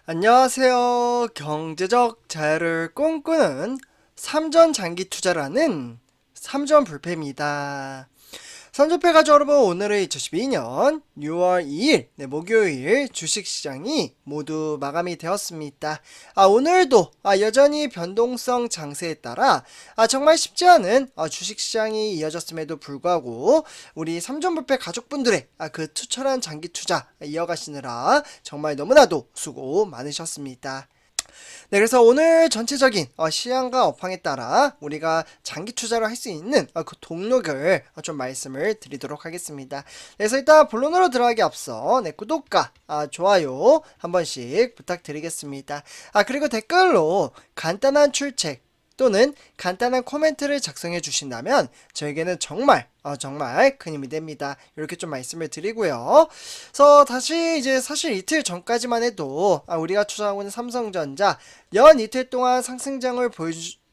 안녕하세요. 경제적 자유를 꿈꾸는 삼전 장기 투자라는 삼전 불패입니다. 삼전패 가족 여러분, 오늘은 2012년 6월 2일 목요일 주식시장이 모두 마감이 되었습니다. 오늘도 여전히 변동성 장세에 따라 정말 쉽지 않은 주식시장이 이어졌음에도 불구하고 우리 삼전불패 가족분들의 그 투철한 장기 투자 이어가시느라 정말 너무나도 수고 많으셨습니다. 네, 그래서 오늘 전체적인 시향과 업황에 따라 우리가 장기 투자를 할 수 있는 그 동력을 좀 말씀을 드리도록 하겠습니다. 그래서 일단 본론으로 들어가기 앞서 구독과 좋아요 한 번씩 부탁드리겠습니다. 그리고 댓글로 간단한 출첵 또는 간단한 코멘트를 작성해 주신다면 저에게는 정말 큰 힘이 됩니다. 이렇게 좀 말씀을 드리고요. 그래서 다시 이제 사실 이틀 전까지만 해도 우리가 투자하고 있는 삼성전자 연 이틀 동안 상승장을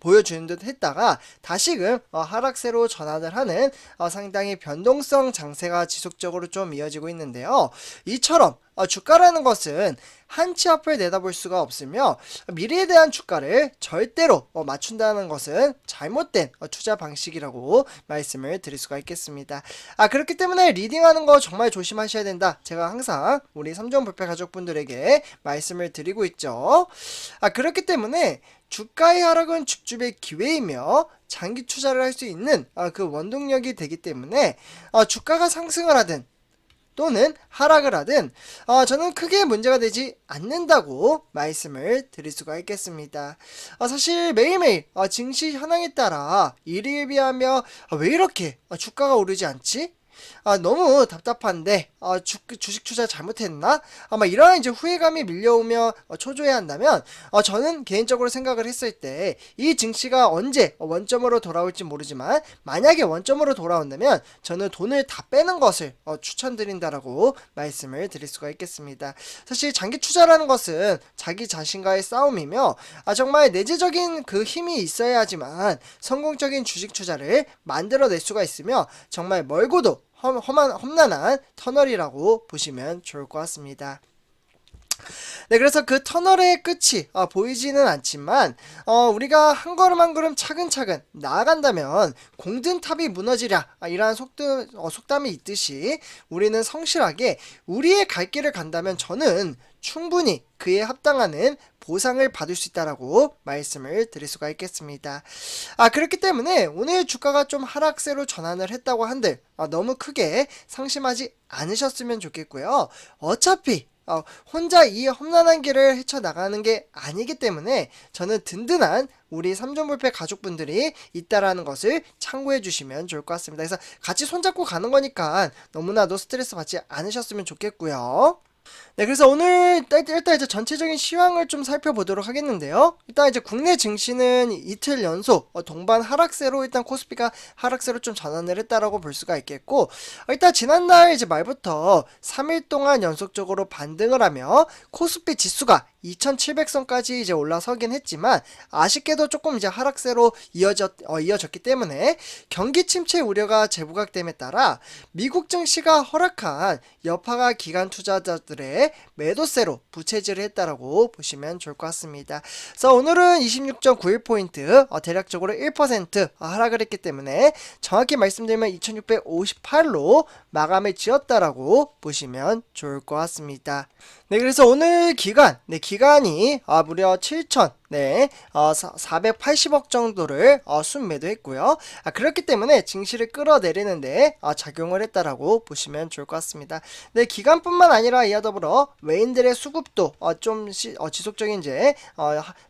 보여주는 듯 했다가 다시금 하락세로 전환을 하는 상당히 변동성 장세가 지속적으로 좀 이어지고 있는데요. 이처럼 주가라는 것은 한치 앞을 내다볼 수가 없으며 미래에 대한 주가를 절대로 맞춘다는 것은 잘못된 투자 방식이라고 말씀을 드릴 수가 있겠습니다. 그렇기 때문에 리딩하는 거 정말 조심하셔야 된다. 제가 항상 우리 삼전불패 가족분들에게 말씀을 드리고 있죠. 그렇기 때문에 주가의 하락은 죽줍의 기회이며 장기 투자를 할 수 있는 그 원동력이 되기 때문에 주가가 상승을 하든 또는 하락을 하든 저는 크게 문제가 되지 않는다고 말씀을 드릴 수가 있겠습니다. 사실 매일매일 증시 현황에 따라 일일비하며 왜 이렇게 주가가 오르지 않지? 너무 답답한데 주식 투자 잘못했나? 막 이런 이제 후회감이 밀려오며 초조해 한다면 저는 개인적으로 생각을 했을 때 이 증시가 언제 원점으로 돌아올지 모르지만 만약에 원점으로 돌아온다면 저는 돈을 다 빼는 것을 추천드린다라고 말씀을 드릴 수가 있겠습니다. 사실 장기 투자라는 것은 자기 자신과의 싸움이며 정말 내재적인 그 힘이 있어야지만 성공적인 주식 투자를 만들어낼 수가 있으며 정말 멀고도 험난한 터널이라고 보시면 좋을 것 같습니다. 네, 그래서 그 터널의 끝이 보이지는 않지만 우리가 한 걸음 한 걸음 차근차근 나아간다면 공든 탑이 무너지랴 이러한 속담이 있듯이 우리는 성실하게 우리의 갈 길을 간다면 저는 충분히 그에 합당하는 보상을 받을 수 있다라고 말씀을 드릴 수가 있겠습니다. 그렇기 때문에 오늘 주가가 좀 하락세로 전환을 했다고 한들 너무 크게 상심하지 않으셨으면 좋겠고요. 어차피 혼자 이 험난한 길을 헤쳐나가는 게 아니기 때문에 저는 든든한 우리 삼전불패 가족분들이 있다라는 것을 참고해 주시면 좋을 것 같습니다. 그래서 같이 손잡고 가는 거니까 너무나도 스트레스 받지 않으셨으면 좋겠고요. 네, 그래서 오늘 일단 이제 전체적인 시황을 좀 살펴보도록 하겠는데요. 일단 이제 국내 증시는 이틀 연속 동반 하락세로 일단 코스피가 하락세로 좀 전환을 했다라고 볼 수가 있겠고, 일단 지난달 이제 말부터 3일 동안 연속적으로 반등을 하며 코스피 지수가 2700선까지 이제 올라서긴 했지만 아쉽게도 조금 이제 하락세로 이어졌기 때문에 경기 침체 우려가 재부각됨에 따라 미국 증시가 허락한 여파가 기관 투자자들의 매도세로 부채질을 했다라고 보시면 좋을 것 같습니다. 그래서 오늘은 26.91포인트 대략적으로 1% 하락을 했기 때문에 정확히 말씀드리면 2658로 마감을 지었다라고 보시면 좋을 것 같습니다. 네, 그래서 오늘 기간이 무려 480억 정도를 순매도했고요. 그렇기 때문에 증시를 끌어내리는데 작용을 했다라고 보시면 좋을 것 같습니다. 네, 기간뿐만 아니라 이와 더불어 외인들의 수급도 좀 지속적인 이제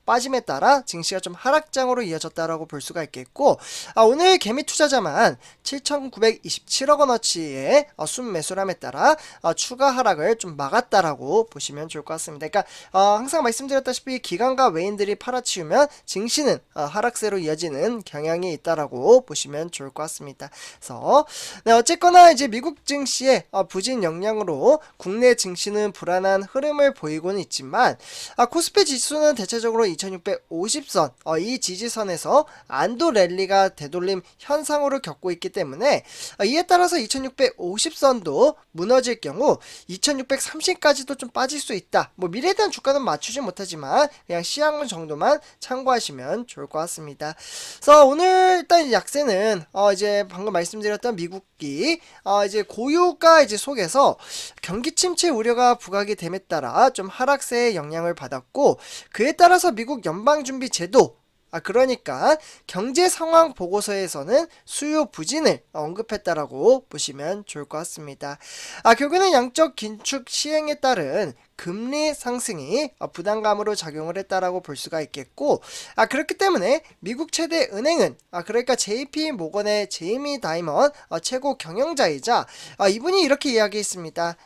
빠짐에 따라 증시가 좀 하락장으로 이어졌다라고 볼 수가 있겠고, 오늘 개미 투자자만 7,927억 원어치의 순매수람에 따라 추가 하락을 좀 막았다라고 보시면 좋을 것 같습니다. 그러니까 항상 말씀드렸다시피 기관과 외인들이 외국인들이 팔아치우면 증시는 하락세로 이어지는 경향이 있다라고 보시면 좋을 것 같습니다. 그래서 네, 어쨌거나 이제 미국 증시의 부진 영향으로 국내 증시는 불안한 흐름을 보이고는 있지만 코스피 지수는 대체적으로 2650선 이 지지선에서 안도 랠리가 되돌림 현상으로 겪고 있기 때문에 이에 따라서 2650선도 무너질 경우 2630까지도 좀 빠질 수 있다. 뭐 미래에 대한 주가는 맞추지 못하지만 그냥 시향 정도만 참고하시면 좋을 것 같습니다. 그래서 오늘 일단 약세는 이제 방금 말씀드렸던 미국기 이제 고유가 이제 속에서 경기 침체 우려가 부각이 됨에 따라 좀 하락세의 영향을 받았고, 그에 따라서 미국 연방준비제도 그러니까 경제 상황 보고서에서는 수요 부진을 언급했다라고 보시면 좋을 것 같습니다. 결국에는 양적 긴축 시행에 따른 금리 상승이 부담감으로 작용을 했다라고 볼 수가 있겠고, 그렇기 때문에 미국 최대 은행은 그러니까 JP 모건의 제이미 다이먼 최고 경영자이자 이분이 이렇게 이야기했습니다.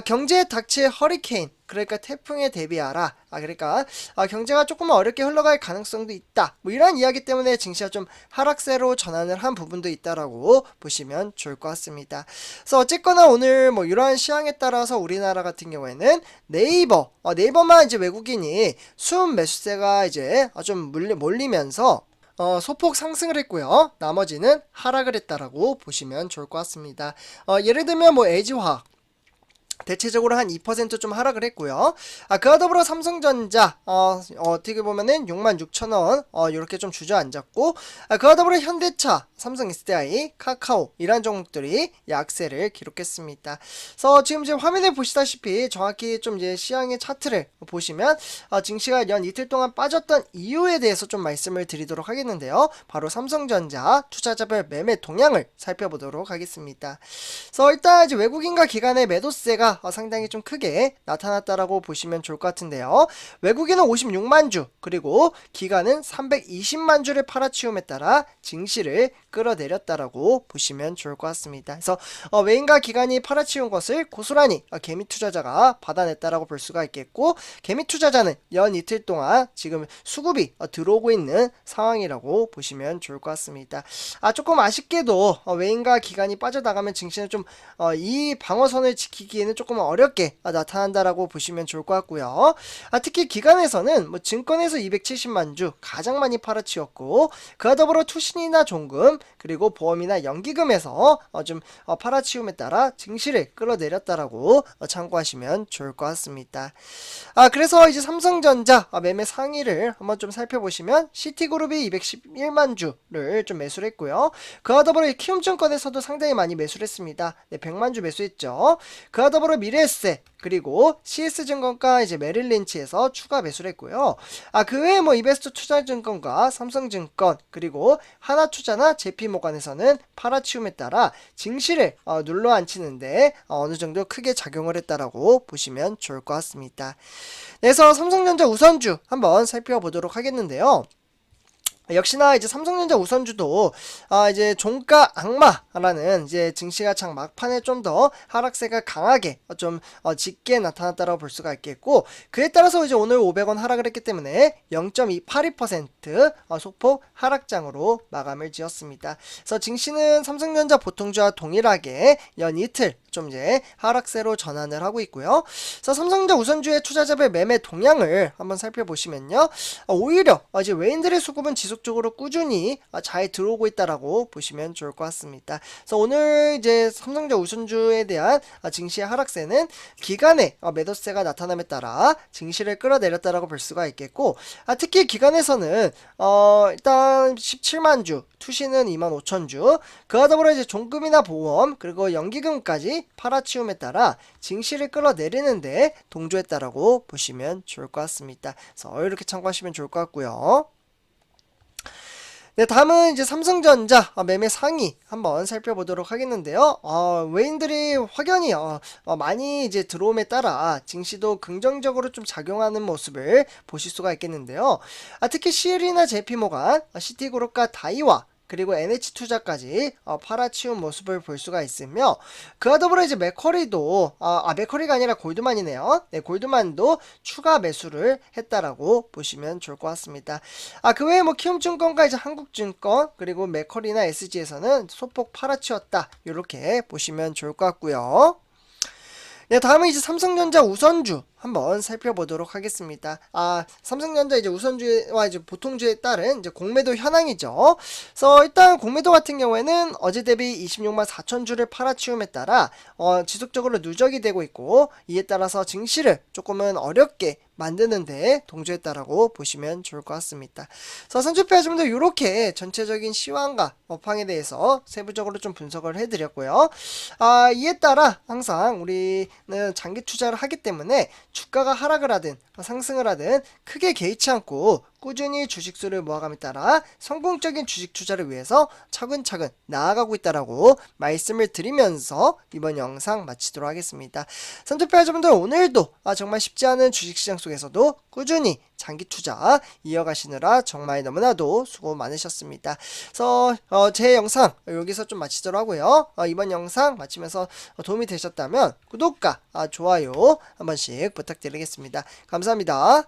경제에 닥칠 허리케인, 그러니까 태풍에 대비하라. 그러니까 경제가 조금 어렵게 흘러갈 가능성도 있다. 뭐 이런 이야기 때문에 증시가 좀 하락세로 전환을 한 부분도 있다라고 보시면 좋을 것 같습니다. 그래서 어쨌거나 오늘 뭐 이러한 시황에 따라서 우리나라 같은 경우에는 네이버만 이제 외국인이 순 매수세가 이제 좀 몰리면서 소폭 상승을 했고요. 나머지는 하락을 했다라고 보시면 좋을 것 같습니다. 예를 들면 뭐 LG화학 대체적으로 한 2% 좀 하락을 했고요. 그와 더불어 삼성전자 어떻게 보면은 66,000원 이렇게 좀 주저앉았고, 그와 더불어 현대차, 삼성 SDI, 카카오 이런 종목들이 약세를 기록했습니다. 그래서 지금 이제 화면에 보시다시피 정확히 좀 이제 시황의 차트를 보시면 증시가 연 이틀 동안 빠졌던 이유에 대해서 좀 말씀을 드리도록 하겠는데요. 바로 삼성전자 투자자별 매매 동향을 살펴보도록 하겠습니다. 그래서 일단 이제 외국인과 기관의 매도세가 상당히 좀 크게 나타났다라고 보시면 좋을 것 같은데요. 외국인은 56만 주, 그리고 기관은 320만 주를 팔아치움에 따라 증시를 끌어내렸다라고 보시면 좋을 것 같습니다. 그래서 외인과 기관이 팔아치운 것을 고스란히 개미 투자자가 받아냈다라고 볼 수가 있겠고, 개미 투자자는 연 이틀 동안 지금 수급이 들어오고 있는 상황이라고 보시면 좋을 것 같습니다. 조금 아쉽게도 외인과 기관이 빠져나가면 증시는 좀 이 방어선을 지키기에는 조금 어렵게 나타난다라고 보시면 좋을 것 같고요. 특히 기관에서는 뭐 증권에서 270만 주 가장 많이 팔아치웠고, 그와 더불어 투신이나 종금, 그리고 보험이나 연기금에서 좀 팔아치움에 따라 증시를 끌어내렸다라고 참고하시면 좋을 것 같습니다. 그래서 이제 삼성전자 매매 상위를 한번 좀 살펴보시면 시티그룹이 211만 주를 좀 매수를 했고요. 그와 더불어 키움증권에서도 상당히 많이 매수를 했습니다. 네, 100만 주 매수했죠. 그와 더불어 미래에셋, 그리고 CS증권과 이제 메릴린치에서 추가 매수를 했고요. 그 외에 뭐 이베스트 투자증권과 삼성증권, 그리고 하나투자나 JP모건에서는 팔아치움에 따라 증시를 눌러앉히는데 어느 정도 크게 작용을 했다라고 보시면 좋을 것 같습니다. 그래서 삼성전자 우선주 한번 살펴보도록 하겠는데요. 역시나 이제 삼성전자 우선주도 이제 종가 악마라는 이제 증시가 장 막판에 좀 더 하락세가 강하게 좀 짙게 나타났다고 볼 수가 있겠고, 그에 따라서 이제 오늘 500원 하락을 했기 때문에 0.282% 소폭 하락장으로 마감을 지었습니다. 그래서 증시는 삼성전자 보통주와 동일하게 연 이틀 좀 이제 하락세로 전환을 하고 있고요. 그래서 삼성전자 우선주의 투자자별 매매 동향을 한번 살펴보시면요. 오히려 이제 외인들의 수급은 지속적으로 꾸준히 잘 들어오고 있다라고 보시면 좋을 것 같습니다. 그래서 오늘 이제 삼성전자 우선주에 대한 증시의 하락세는 기관의 매도세가 나타남에 따라 증시를 끌어내렸다라고 볼 수가 있겠고, 특히 기관에서는 일단 17만 주, 투시는 25,000주, 그와 더불어 이제 종금이나 보험, 그리고 연기금까지 팔아치움에 따라 증시를 끌어내리는데 동조했다라고 보시면 좋을 것 같습니다. 그래서 이렇게 참고하시면 좋을 것 같고요. 네, 다음은 이제 삼성전자 매매 상위 한번 살펴보도록 하겠는데요. 외인들이 확연히 많이 이제 들어옴에 따라 증시도 긍정적으로 좀 작용하는 모습을 보실 수가 있겠는데요. 특히 CL이나 JP모간, 시티그룹과 다이와 그리고 NH투자까지 팔아치운 모습을 볼 수가 있으며, 그와 더불어 이제 맥커리도 맥커리가 아니라 골드만이네요. 네, 골드만도 추가 매수를 했다라고 보시면 좋을 것 같습니다. 그 외에 뭐 키움증권과 이제 한국증권 그리고 맥커리나 SG에서는 소폭 팔아치웠다, 이렇게 보시면 좋을 것 같고요. 네, 다음은 이제 삼성전자 우선주 한번 살펴보도록 하겠습니다. 삼성전자 이제 우선주와 이제 보통주에 따른 이제 공매도 현황이죠. 그래서 일단 공매도 같은 경우에는 어제 대비 26만 4천 주를 팔아치움에 따라 지속적으로 누적이 되고 있고, 이에 따라서 증시를 조금은 어렵게 만드는데 동조했다라고 보시면 좋을 것 같습니다. 그래서 선주표 아줌도 이렇게 전체적인 시황과 업황에 대해서 세부적으로 좀 분석을 해드렸고요. 이에 따라 항상 우리는 장기 투자를 하기 때문에 주가가 하락을 하든 상승을 하든 크게 개의치 않고 꾸준히 주식수를 모아감에 따라 성공적인 주식 투자를 위해서 차근차근 나아가고 있다라고 말씀을 드리면서 이번 영상 마치도록 하겠습니다. 선투표 여러분들, 오늘도 정말 쉽지 않은 주식시장 속에서도 꾸준히 장기 투자 이어가시느라 정말 너무나도 수고 많으셨습니다. 그래서 제 영상 여기서 좀 마치도록 하고요. 이번 영상 마치면서 도움이 되셨다면 구독과 좋아요 한 번씩 부탁드리겠습니다. 감사합니다.